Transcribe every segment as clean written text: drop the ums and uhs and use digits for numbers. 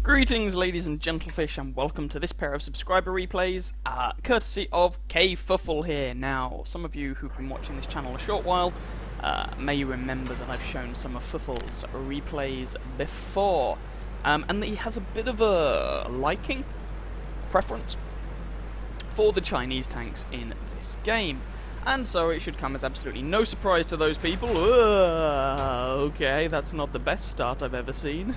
Greetings ladies and gentlefish, and welcome to this pair of subscriber replays, courtesy of Fufle here. Now, some of you who've been watching this channel a short while may remember that I've shown some of Fufle's replays before, and that he has a bit of a preference for the Chinese tanks in this game. And so it should come as absolutely no surprise to those people. Okay, that's not the best start I've ever seen.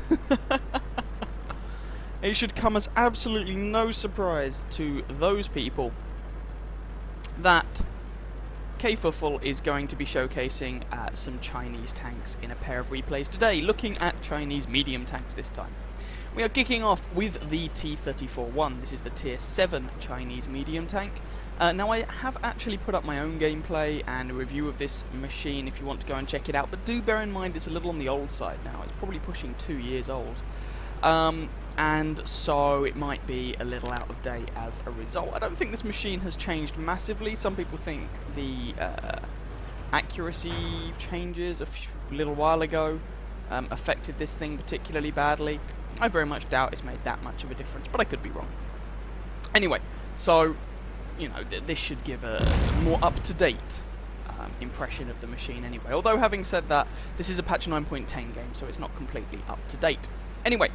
It should come as absolutely no surprise to those people that Fufle is going to be showcasing some Chinese tanks in a pair of replays today, looking at Chinese medium tanks this time. We are kicking off with the T-34-1. This is the Tier 7 Chinese medium tank. Now, I have actually put up my own gameplay and a review of this machine if you want to go and check it out, but do bear in mind it's a little on the old side now. It's probably pushing 2 years old. And so it might be a little out of date as a result. I don't think this machine has changed massively. Some people think the accuracy changes a little while ago affected this thing particularly badly. I very much doubt it's made that much of a difference, but I could be wrong. Anyway, so, you know, this should give a more up-to-date impression of the machine anyway. Although, having said that, this is a patch 9.10 game, so it's not completely up-to-date. Anyway,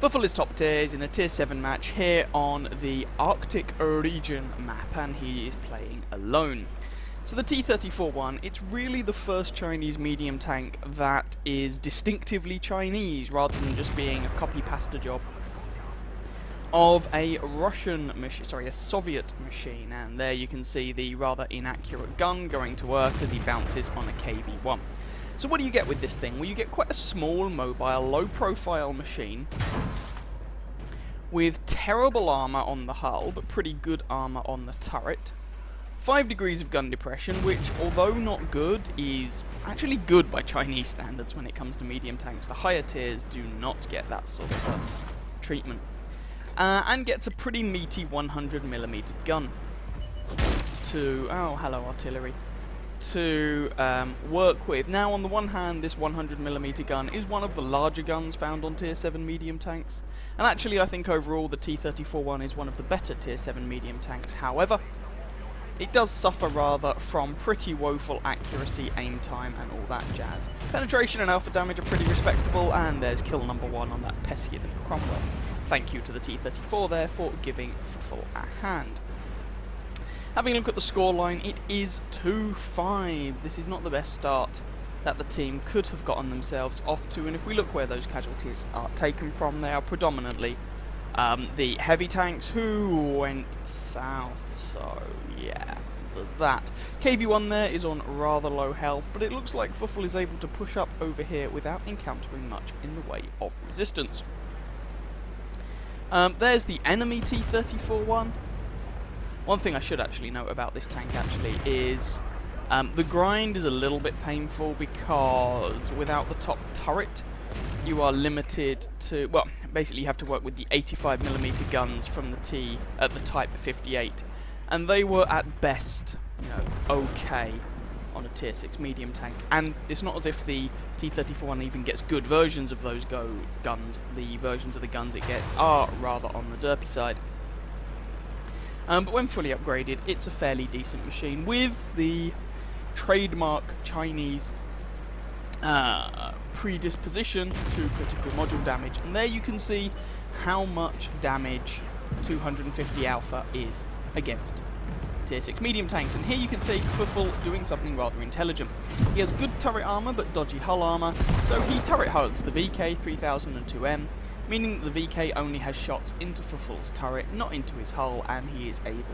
Fufle is top tier, he's in a tier 7 match here on the Arctic region map, and he is playing alone. So the T-34-1, it's really the first Chinese medium tank that is distinctively Chinese, rather than just being a copy-pasta job of a a Soviet machine. And there you can see the rather inaccurate gun going to work as he bounces on a KV-1. So what do you get with this thing? Well, you get quite a small, mobile, low-profile machine with terrible armour on the hull, but pretty good armour on the turret. 5 degrees of gun depression, which, although not good, is actually good by Chinese standards when it comes to medium tanks. The higher tiers do not get that sort of treatment. And gets a pretty meaty 100mm gun to... oh, hello, artillery. To work with. Now, on the one hand, this 100mm gun is one of the larger guns found on Tier 7 medium tanks, and actually I think overall the T-34-1 is one of the better Tier 7 medium tanks. However, it does suffer rather from pretty woeful accuracy, aim time, and all that jazz. Penetration and alpha damage are pretty respectable, and there's kill number 1 on that pesky little Cromwell. Thank you to the T-34 there for giving Fufle a hand. Having a look at the scoreline, it is 2-5. This is not the best start that the team could have gotten themselves off to, and if we look where those casualties are taken from, they are predominantly the heavy tanks who went south, so yeah, there's that. KV-1 there is on rather low health, but it looks like Fufle is able to push up over here without encountering much in the way of resistance. There's the enemy T-34-1. One thing I should actually note about this tank actually is the grind is a little bit painful because without the top turret you are limited to, well, basically you have to work with the 85mm guns from the Type 58, and they were at best, you know, okay on a tier 6 medium tank, and it's not as if the T-34-1 even gets good versions of those guns. The versions of the guns it gets are rather on the derpy side. But when fully upgraded, it's a fairly decent machine with the trademark Chinese predisposition to critical module damage. And there you can see how much damage 250 alpha is against tier 6 medium tanks. And here you can see Fufle doing something rather intelligent. He has good turret armor but dodgy hull armor, so he turret hugs the VK-3002M, meaning that the VK only has shots into Fufle's turret, not into his hull, and he is able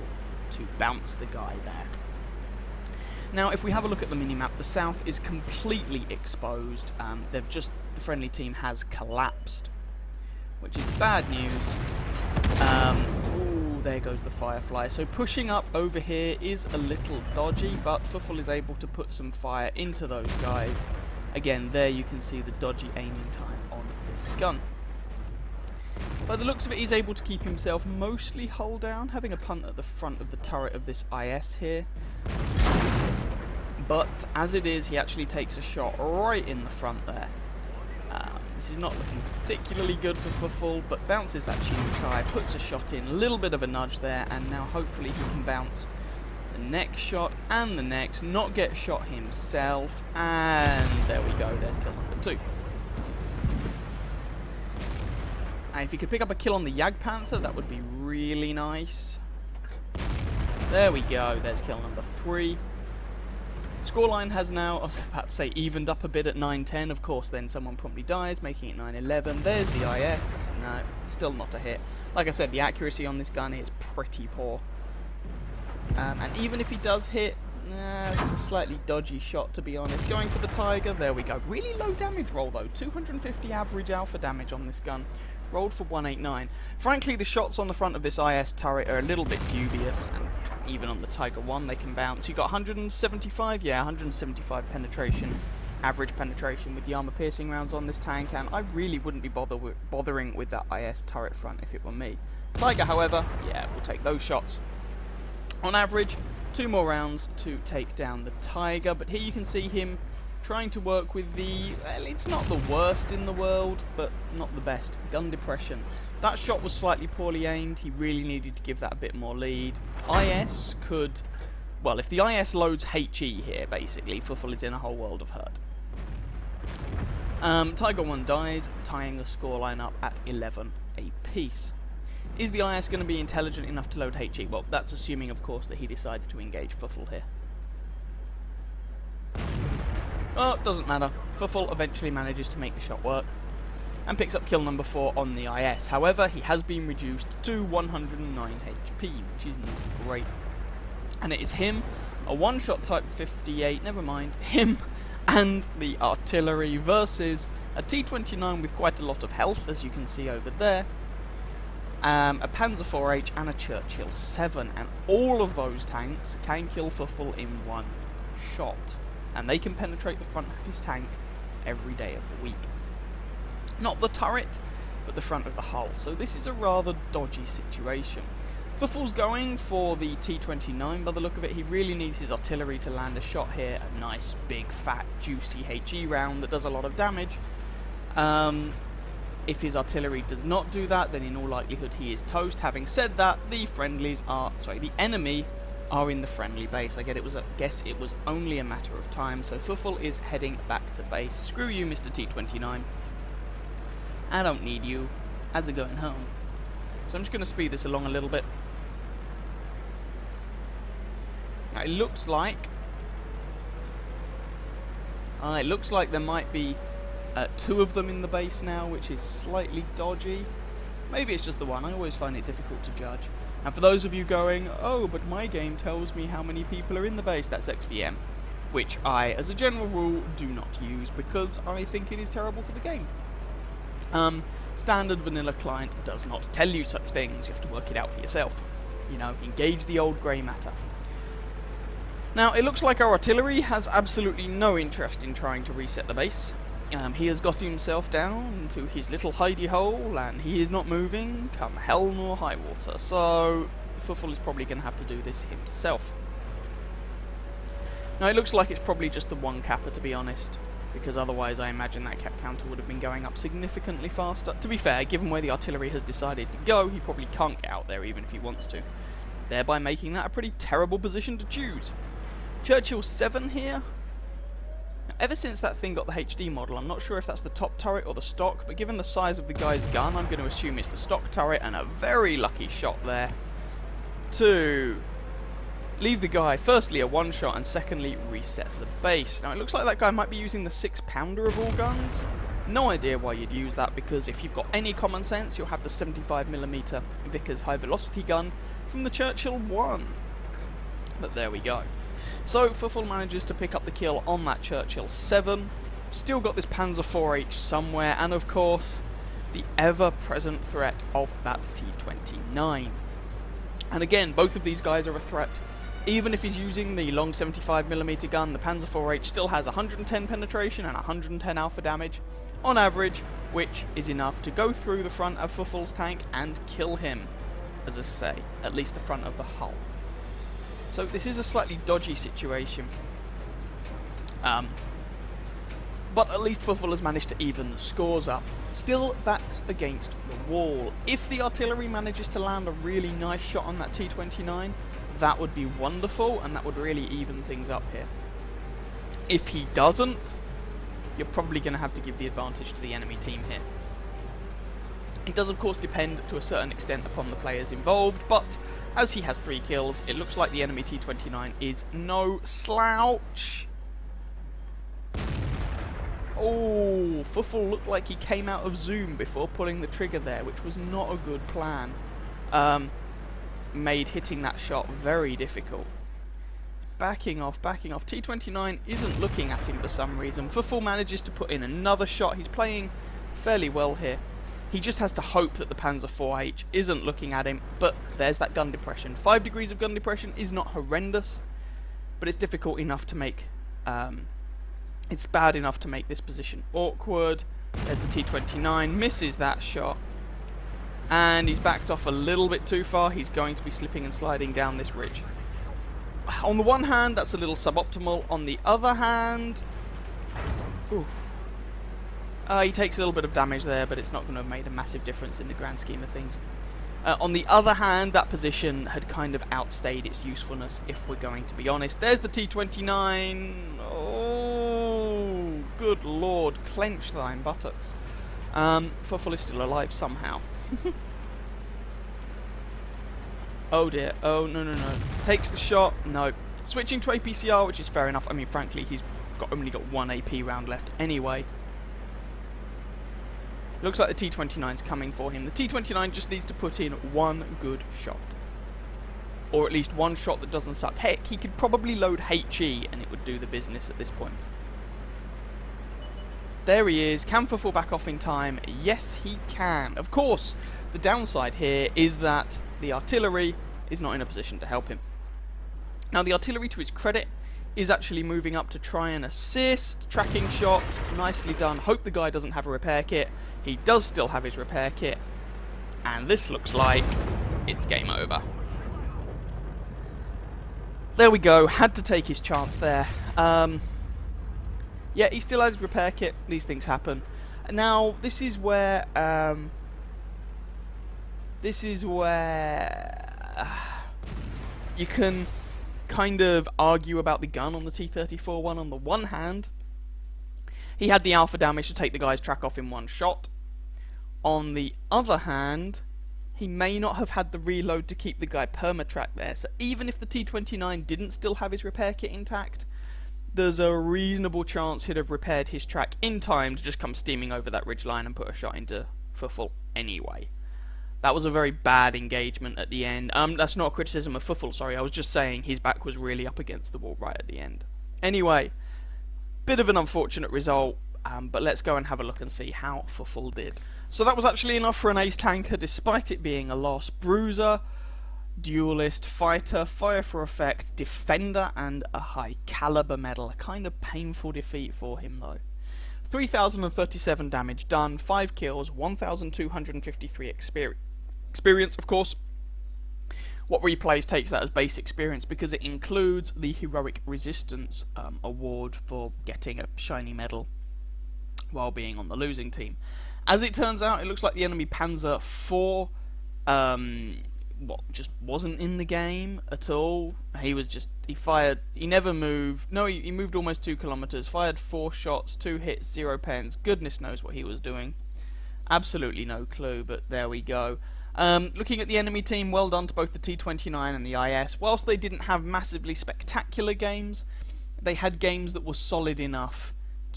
to bounce the guy there. Now, if we have a look at the minimap, the south is completely exposed. The friendly team has collapsed, which is bad news. Ooh, there goes the Firefly. So pushing up over here is a little dodgy, but Fufle is able to put some fire into those guys. Again, there you can see the dodgy aiming time on this gun. By the looks of it, he's able to keep himself mostly hull down, having a punt at the front of the turret of this IS here. But as it is, he actually takes a shot right in the front there. This is not looking particularly good for Fufle, but bounces that Chinokai, puts a shot in, a little bit of a nudge there, and now hopefully he can bounce the next shot and the next, not get shot himself, and there we go, there's kill number 2. And if he could pick up a kill on the Jagdpanther, that would be really nice. There we go, there's kill number 3. Scoreline has now, I was about to say, evened up a bit at 9-10. Of course, then someone promptly dies, making it 9-11. There's the IS. No, still not a hit. Like I said, the accuracy on this gun is pretty poor. And even if he does hit, it's a slightly dodgy shot, to be honest. Going for the Tiger, there we go. Really low damage roll, though. 250 average alpha damage on this gun. Rolled for 189. Frankly, the shots on the front of this IS turret are a little bit dubious, and even on the Tiger 1 they can bounce. You got 175, yeah, 175 penetration, average penetration with the armor-piercing rounds on this tank, and I really wouldn't be bothering with that IS turret front if it were me. Tiger, however, yeah, we'll take those shots. On average, 2 more rounds to take down the Tiger, but here you can see him trying to work with the, well, it's not the worst in the world, but not the best, gun depression. That shot was slightly poorly aimed, he really needed to give that a bit more lead. IS could, well, if the IS loads HE here, basically, Fufle is in a whole world of hurt. Tiger 1 dies, tying the scoreline up at 11 apiece. Is the IS going to be intelligent enough to load HE? Well, that's assuming, of course, that he decides to engage Fufle here. Well, it doesn't matter. Fufle eventually manages to make the shot work and picks up kill number 4 on the IS. However, he has been reduced to 109 HP, which is not great. And it is him, a one-shot type 58, never mind, him and the artillery versus a T-29 with quite a lot of health, as you can see over there, a Panzer IV-H and a Churchill 7, and all of those tanks can kill Fufle in one shot. And they can penetrate the front of his tank every day of the week. Not the turret, but the front of the hull. So this is a rather dodgy situation. Fufle's going for the T-29 by the look of it. He really needs his artillery to land a shot here. A nice, big, fat, juicy HE round that does a lot of damage. If his artillery does not do that, then in all likelihood he is toast. Having said that, the enemy are in the friendly base. Guess it was only a matter of time, so Fufle is heading back to base. Screw you, Mr. T-29. I don't need you. As a going home. So I'm just going to speed this along a little bit. Now, it looks like there might be 2 of them in the base now, which is slightly dodgy. Maybe it's just the one. I always find it difficult to judge. And for those of you going, oh, but my game tells me how many people are in the base, that's XVM, which I, as a general rule, do not use because I think it is terrible for the game. Standard vanilla client does not tell you such things. You have to work it out for yourself. You know, engage the old grey matter. Now, it looks like our artillery has absolutely no interest in trying to reset the base. He has got himself down to his little hidey hole, and he is not moving, come hell nor high water. So, Fufle is probably going to have to do this himself. Now, it looks like it's probably just the one capper, to be honest, because otherwise I imagine that cap counter would have been going up significantly faster. To be fair, given where the artillery has decided to go, he probably can't get out there even if he wants to, thereby making that a pretty terrible position to choose. Churchill 7 here. Ever since that thing got the HD model, I'm not sure if that's the top turret or the stock, but given the size of the guy's gun, I'm going to assume it's the stock turret, and a very lucky shot there to leave the guy, firstly, a one-shot, and secondly, reset the base. Now, it looks like that guy might be using the 6-pounder of all guns. No idea why you'd use that, because if you've got any common sense, you'll have the 75mm Vickers high-velocity gun from the Churchill 1. But there we go. So, Fufle manages to pick up the kill on that Churchill 7. Still got this Panzer IV-H somewhere, and of course, the ever-present threat of that T-29. And again, both of these guys are a threat. Even if he's using the long 75mm gun, the Panzer IV-H still has 110 penetration and 110 alpha damage on average, which is enough to go through the front of Fufle's tank and kill him, as I say, at least the front of the hull. So this is a slightly dodgy situation. But at least Fufle has managed to even the scores up. Still backs against the wall. If the artillery manages to land a really nice shot on that T-29, that would be wonderful, and that would really even things up here. If he doesn't, you're probably going to have to give the advantage to the enemy team here. It does of course depend to a certain extent upon the players involved, but as he has 3 kills, it looks like the enemy T-29 is no slouch. Oh, Fufle looked like he came out of zoom before pulling the trigger there, which was not a good plan. Made hitting that shot very difficult. Backing off, backing off. T-29 isn't looking at him for some reason. Fufle manages to put in another shot. He's playing fairly well here. He just has to hope that the Panzer IV-H isn't looking at him, but there's that gun depression. 5 degrees of gun depression is not horrendous, but it's difficult enough to make... it's bad enough to make this position awkward. There's the T-29, misses that shot. And he's backed off a little bit too far. He's going to be slipping and sliding down this ridge. On the one hand, that's a little suboptimal. On the other hand... oof. He takes a little bit of damage there, but it's not going to have made a massive difference in the grand scheme of things. On the other hand, that position had kind of outstayed its usefulness, if we're going to be honest. There's the T-29. Oh, good lord. Clench thine buttocks. Fufle is still alive somehow. Oh dear. Oh, no, no, no. Takes the shot. No. Switching to APCR, which is fair enough. I mean, frankly, he's only got 1 AP round left anyway. Looks like the T-29's coming for him. The T-29 just needs to put in 1 good shot. Or at least 1 shot that doesn't suck. Heck, he could probably load HE and it would do the business at this point. There he is. Can Fufle back off in time? Yes, he can. Of course, the downside here is that the artillery is not in a position to help him. Now, the artillery, to his credit, is actually moving up to try and assist. Tracking shot, nicely done. Hope the guy doesn't have a repair kit. He does still have his repair kit. And this looks like it's game over. There we go. Had to take his chance there. Yeah, he still had his repair kit. These things happen. Now, this is where... you can kind of argue about the gun on the T-34-1. On the one hand, he had the alpha damage to take the guy's track off in 1 shot. On the other hand, he may not have had the reload to keep the guy permatrack there. So even if the T-29 didn't still have his repair kit intact, there's a reasonable chance he'd have repaired his track in time to just come steaming over that ridgeline and put a shot into Fufle anyway. That was a very bad engagement at the end. That's not a criticism of Fufle, sorry. I was just saying his back was really up against the wall right at the end. Anyway, bit of an unfortunate result, but let's go and have a look and see how Fufle did. So that was actually enough for an ace tanker, despite it being a loss. Bruiser, duelist, fighter, fire for effect, defender, and a high caliber medal. A kind of painful defeat for him, though. 3,037 damage done, 5 kills, 1,253 experience. Experience, of course. What replays takes that as base experience because it includes the Heroic Resistance award for getting a shiny medal while being on the losing team. As it turns out, it looks like the enemy Panzer IV just wasn't in the game at all. He fired, he never moved. No, he moved almost 2 kilometers, fired 4 shots, 2 hits, 0 pens. Goodness knows what he was doing. Absolutely no clue, but there we go. Looking at the enemy team, well done to both the T-29 and the IS. Whilst they didn't have massively spectacular games, they had games that were solid enough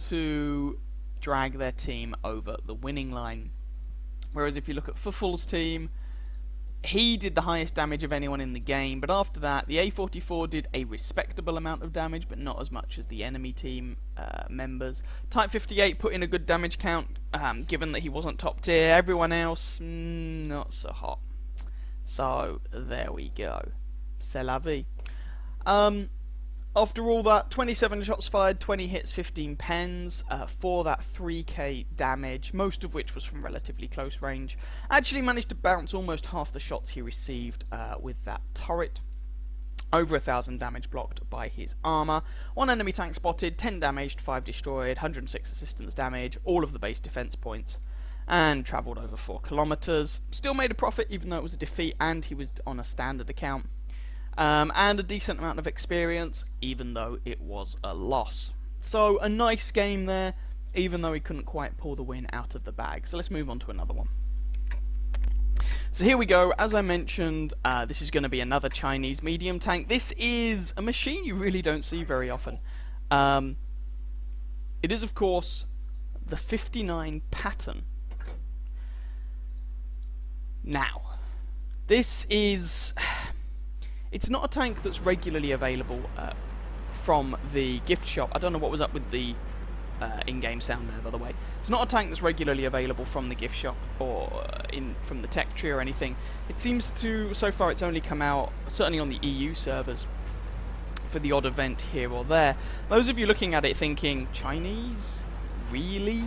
to drag their team over the winning line. Whereas if you look at Fufle's team, he did the highest damage of anyone in the game, but after that, the A44 did a respectable amount of damage, but not as much as the enemy team members. Type 58 put in a good damage count, given that he wasn't top tier. Everyone else, not so hot. So, there we go. C'est la vie. After all that, 27 shots fired, 20 hits, 15 pens, for that 3k damage, most of which was from relatively close range. Actually managed to bounce almost half the shots he received with that turret. Over 1,000 damage blocked by his armour. 1 enemy tank spotted, 10 damaged, 5 destroyed, 106 assistance damage, all of the base defense points, and travelled over 4 kilometers. Still made a profit even though it was a defeat and he was on a standard account. And a decent amount of experience even though it was a loss. So a nice game there even though he couldn't quite pull the win out of the bag. So let's move on to another one. So here we go, as I mentioned, this is going to be another Chinese medium tank. This is a machine you really don't see very often. It is, of course, the 59 pattern. Now, this is... It's not a tank that's regularly available from the gift shop. I don't know what was up with the in-game sound there, by the way. It's not a tank that's regularly available from the gift shop or from the tech tree or anything. It seems to, so far it's only come out, certainly on the EU servers, for the odd event here or there. Those of you looking at it thinking, Chinese? Really?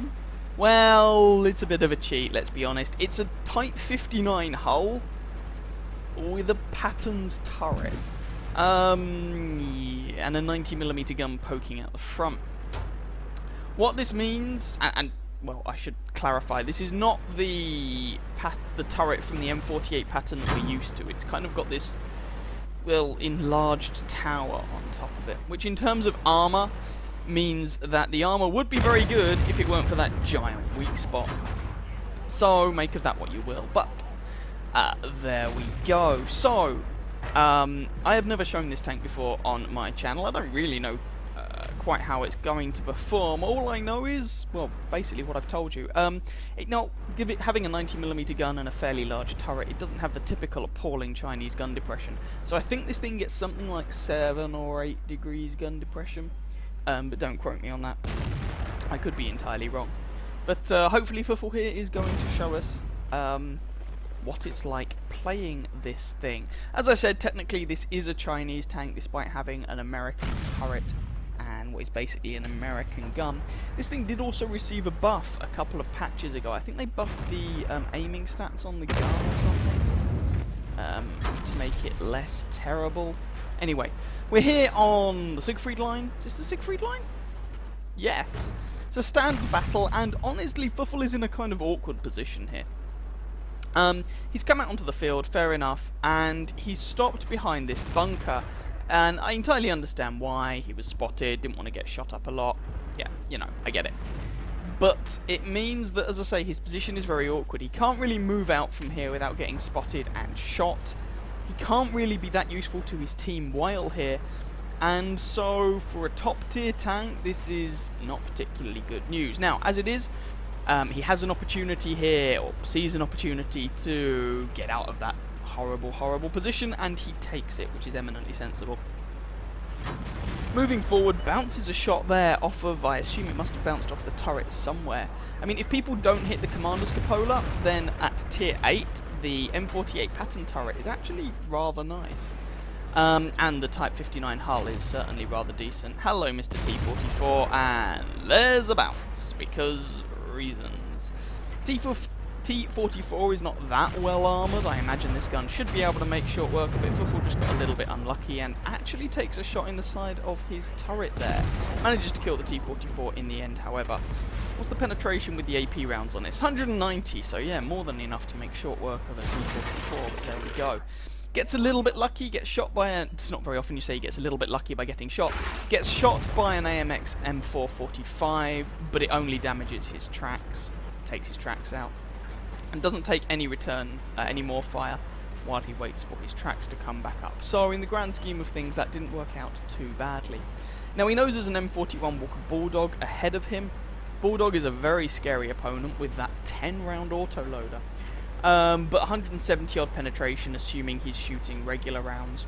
Well, it's a bit of a cheat, let's be honest. It's a Type 59 hull with a Patton's turret. And a 90mm gun poking out the front. What this means, and well, I should clarify, this is not the turret from the M48 pattern that we're used to. It's kind of got this, well, enlarged tower on top of it, which in terms of armour means that the armour would be very good if it weren't for that giant weak spot. So make of that what you will, but there we go. So, I have never shown this tank before on my channel. I don't really know quite how it's going to perform. All I know is, well, basically what I've told you. Having a 90mm gun and a fairly large turret, it doesn't have the typical appalling Chinese gun depression. So I think this thing gets something like 7 or 8 degrees gun depression. But don't quote me on that. I could be entirely wrong. But hopefully Fufle here is going to show us what it's like playing this thing. As I said, technically this is a Chinese tank despite having an American turret and what is basically an American gun. This thing did also receive a buff a couple of patches ago. I think they buffed the aiming stats on the gun or something to make it less terrible. Anyway, we're here on the Siegfried line. Is this the Siegfried line? Yes. It's a standard battle, and honestly, Fufle is in a kind of awkward position here. He's come out onto the field, fair enough, and he's stopped behind this bunker. And I entirely understand why. He was spotted, didn't want to get shot up a lot. Yeah, you know, I get it. But it means that, as I say, his position is very awkward. He can't really move out from here without getting spotted and shot. He can't really be that useful to his team while here. And so, for a top-tier tank, this is not particularly good news. Now, as it is, he has an opportunity here, or sees an opportunity to get out of that horrible, horrible position, and he takes it, which is eminently sensible. Moving forward, bounces a shot there off of, I assume it must have bounced off the turret somewhere. I mean, if people don't hit the commander's cupola, then at tier 8, the M48 pattern turret is actually rather nice. And the Type 59 hull is certainly rather decent. Hello, Mr. T-34, and there's a bounce, because reasons. T-44 is not that well armoured. I imagine this gun should be able to make short work of it. Fufle just got a little bit unlucky and actually takes a shot in the side of his turret there. Manages to kill the T-44 in the end, however. What's the penetration with the AP rounds on this? 190, so yeah, more than enough to make short work of a T-44, but there we go. Gets a little bit lucky, gets shot by a... It's not very often you say he gets a little bit lucky by getting shot. Gets shot by an AMX M445, but it only damages his tracks, takes his tracks out, and doesn't take any return, any more fire, while he waits for his tracks to come back up. So in the grand scheme of things, that didn't work out too badly. Now he knows there's an M41 Walker Bulldog ahead of him. Bulldog is a very scary opponent with that 10-round autoloader. But 170 odd penetration, assuming he's shooting regular rounds,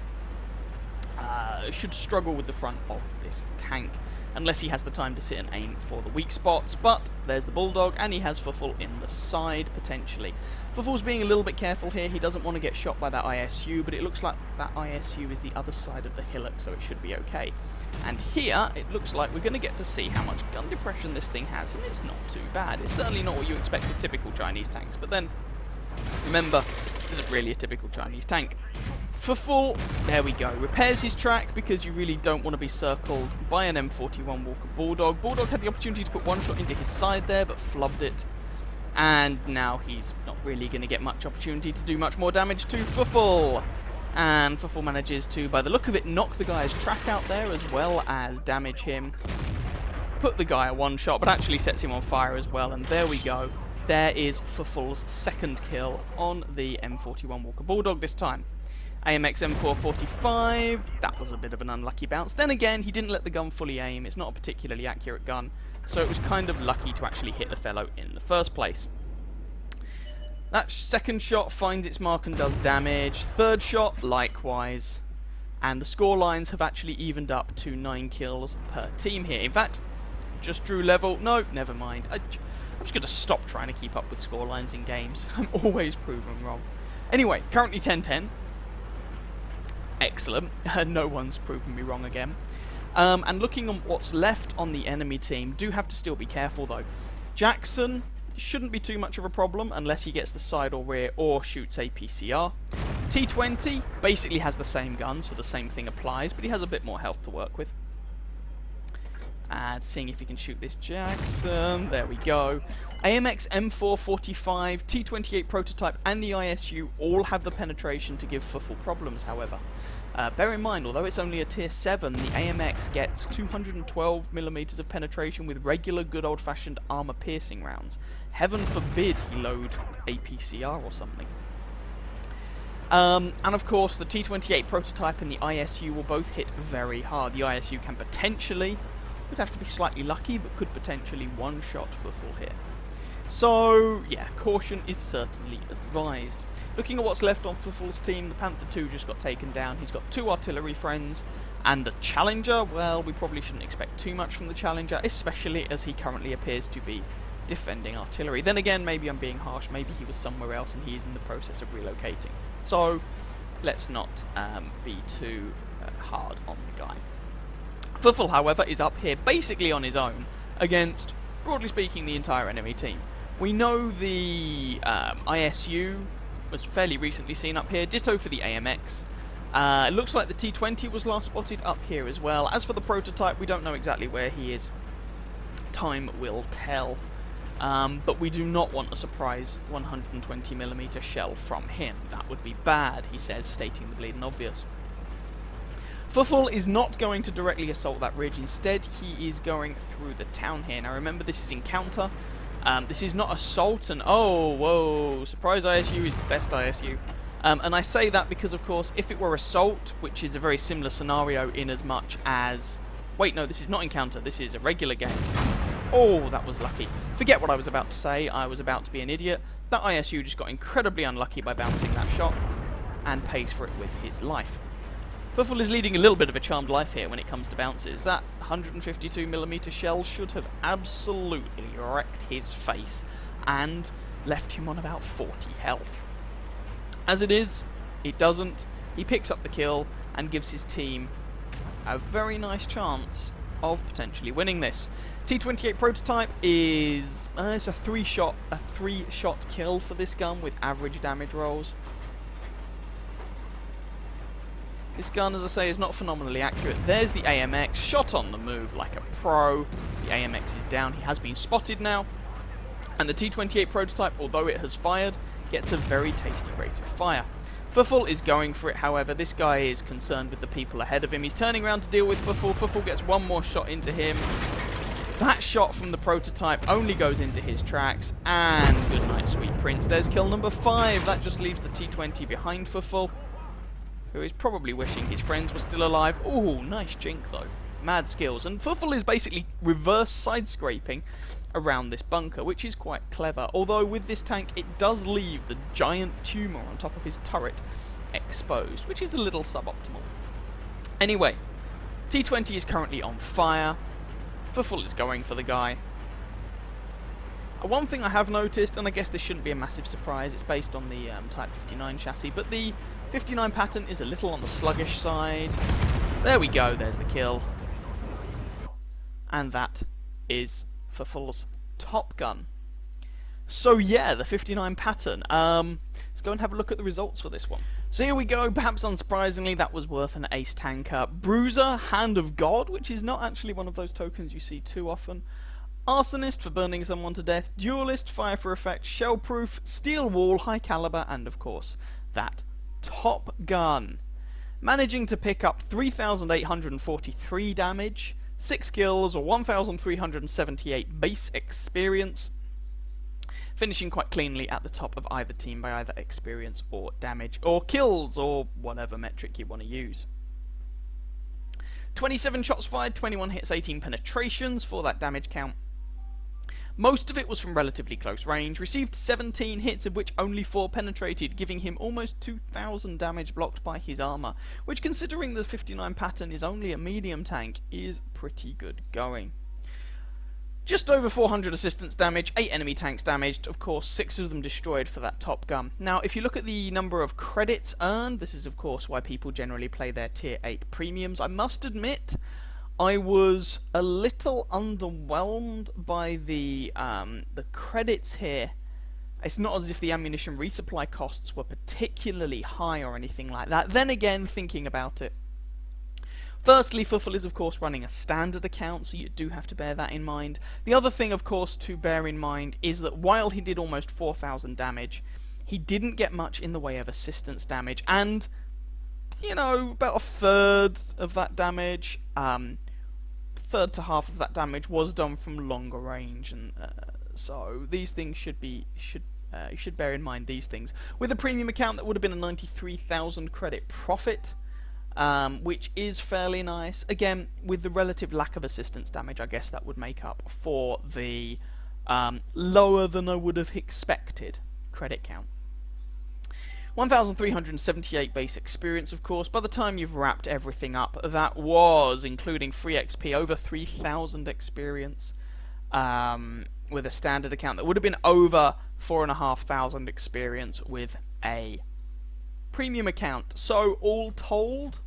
should struggle with the front of this tank, unless he has the time to sit and aim for the weak spots. But there's the Bulldog, and he has Fufle in the side, potentially. Fufle's being a little bit careful here. He doesn't want to get shot by that ISU, but it looks like that ISU is the other side of the hillock, so it should be okay. And here, it looks like we're going to get to see how much gun depression this thing has, and it's not too bad. It's certainly not what you expect of typical Chinese tanks, but then remember, this isn't really a typical Chinese tank. Fufle, there we go, repairs his track because you really don't want to be circled by an M41 Walker Bulldog. Bulldog had the opportunity to put one shot into his side there, but flubbed it. And now he's not really going to get much opportunity to do much more damage to Fufle. And Fufle manages to, by the look of it, knock the guy's track out there as well as damage him. Put the guy a one shot, but actually sets him on fire as well. And there we go. There is Fufle's second kill on the M41 Walker Bulldog this time. AMX M445, that was a bit of an unlucky bounce. Then again, he didn't let the gun fully aim. It's not a particularly accurate gun, so it was kind of lucky to actually hit the fellow in the first place. That second shot finds its mark and does damage. Third shot, likewise. And the score lines have actually evened up to 9 kills per team here. In fact, just drew level. No, never mind. I'm just going to stop trying to keep up with score lines in games. I'm always proven wrong. Anyway, currently 10-10. Excellent. No one's proven me wrong again. And looking at what's left on the enemy team, do have to still be careful though. Jackson shouldn't be too much of a problem unless he gets the side or rear or shoots a PCR. T20 basically has the same gun, so the same thing applies, but he has a bit more health to work with. And seeing if he can shoot this Jackson. There we go. AMX M445, T28 prototype, and the ISU all have the penetration to give Fufle problems, however. Bear in mind, although it's only a tier 7, the AMX gets 212mm of penetration with regular good old-fashioned armor-piercing rounds. Heaven forbid he load a PCR or something. And of course, the T28 prototype and the ISU will both hit very hard. The ISU can potentially, would have to be slightly lucky, but could potentially one-shot Fufle here. So, yeah, caution is certainly advised. Looking at what's left on Fufle's team, the Panther 2 just got taken down. He's got 2 artillery friends and a Challenger. Well, we probably shouldn't expect too much from the Challenger, especially as he currently appears to be defending artillery. Then again, maybe I'm being harsh. Maybe he was somewhere else and he is in the process of relocating. So, let's not be too hard on the guy. Fufle, however, is up here basically on his own against, broadly speaking, the entire enemy team. We know the ISU was fairly recently seen up here, ditto for the AMX. It looks like the T20 was last spotted up here as well. As for the prototype, we don't know exactly where he is. Time will tell. But we do not want a surprise 120mm shell from him. That would be bad, he says, stating the bleeding obvious. Fufle is not going to directly assault that ridge. Instead, he is going through the town here. Now remember, this is encounter. This is not assault, and oh, whoa, surprise ISU is best ISU. And I say that because, of course, if it were assault, which is a very similar scenario in as much as... Wait, no, this is not encounter, this is a regular game. Oh, that was lucky. Forget what I was about to say, I was about to be an idiot. That ISU just got incredibly unlucky by bouncing that shot, and pays for it with his life. Fufle is leading a little bit of a charmed life here when it comes to bounces. That 152mm shell should have absolutely wrecked his face and left him on about 40 health. As it is, it doesn't. He picks up the kill and gives his team a very nice chance of potentially winning this. T28 prototype is it's a three-shot kill for this gun with average damage rolls. This gun, as I say, is not phenomenally accurate. There's the AMX, shot on the move like a pro. The AMX is down. He has been spotted now. And the T28 prototype, although it has fired, gets a very tasty rate of fire. Fufle is going for it, however. This guy is concerned with the people ahead of him. He's turning around to deal with Fufle. Fufle gets one more shot into him. That shot from the prototype only goes into his tracks. And good night, sweet prince. There's kill number 5. That just leaves the T20 behind Fufle, who is probably wishing his friends were still alive. Ooh, nice jink though. Mad skills. And Fufle is basically reverse side-scraping around this bunker, which is quite clever. Although with this tank, it does leave the giant tumour on top of his turret exposed, which is a little suboptimal. Anyway, T20 is currently on fire. Fufle is going for the guy. One thing I have noticed, and I guess this shouldn't be a massive surprise, it's based on the Type 59 chassis, but the 59 pattern is a little on the sluggish side. There we go, there's the kill. And that is Fufle's Top Gun. So yeah, the 59 pattern. Let's go and have a look at the results for this one. So here we go, perhaps unsurprisingly, that was worth an ace tanker. Bruiser, Hand of God, which is not actually one of those tokens you see too often. Arsonist for burning someone to death. Duelist, Fire for effect. Shellproof, Steel Wall, High Caliber, and of course, that Top Gun. Managing to pick up 3,843 damage, 6 kills, or 1,378 base experience. Finishing quite cleanly at the top of either team by either experience or damage or kills or whatever metric you want to use. 27 shots fired, 21 hits, 18 penetrations for that damage count. Most of it was from relatively close range, received 17 hits of which only 4 penetrated, giving him almost 2,000 damage blocked by his armour, which considering the 59 pattern is only a medium tank is pretty good going. Just over 400 assistance damage, 8 enemy tanks damaged, of course 6 of them destroyed for that Top Gun. Now if you look at the number of credits earned, this is of course why people generally play their tier 8 premiums. I must admit, I was a little underwhelmed by the credits here. It's not as if the ammunition resupply costs were particularly high or anything like that. Then again, thinking about it, firstly, Fufle is of course running a standard account, so you do have to bear that in mind. The other thing, of course, to bear in mind is that while he did almost 4,000 damage, he didn't get much in the way of assistance damage, and, you know, about a third of that damage, third to half of that damage was done from longer range, and so these things you should bear in mind these things. With a premium account, that would have been a 93,000 credit profit. Which is fairly nice. Again, with the relative lack of assistance damage, I guess that would make up for the lower than I would have expected credit count. 1,378 base experience, of course. By the time you've wrapped everything up, that was, including free XP, over 3,000 experience. With a standard account, that would have been over 4,500 experience with a premium account. So all told,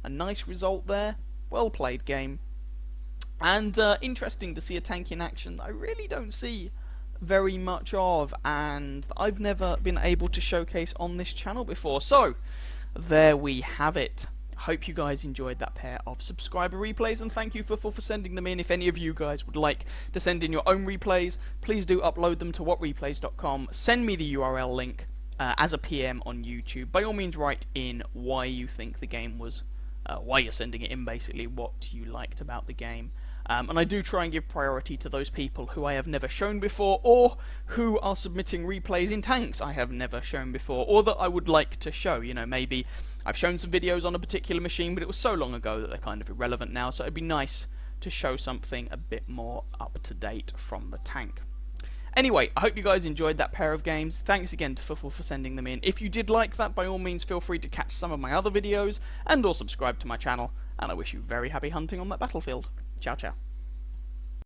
a nice result there. Well played game, and interesting to see a tank in action that I really don't see very much of, and I've never been able to showcase on this channel before. So there we have it. I hope you guys enjoyed that pair of subscriber replays, and thank you for sending them in. If any of you guys would like to send in your own replays, please do upload them to whatreplays.com. Send me the URL link as a PM on YouTube. By all means, write in why you think the game was, why you're sending it in, basically, what you liked about the game. And I do try and give priority to those people who I have never shown before, or who are submitting replays in tanks I have never shown before, or that I would like to show. You know, maybe I've shown some videos on a particular machine, but it was so long ago that they're kind of irrelevant now, so it'd be nice to show something a bit more up to date from the tank. Anyway, I hope you guys enjoyed that pair of games. Thanks again to Fufle for sending them in. If you did like that, by all means feel free to catch some of my other videos, and or subscribe to my channel, and I wish you very happy hunting on that battlefield. Ciao, ciao.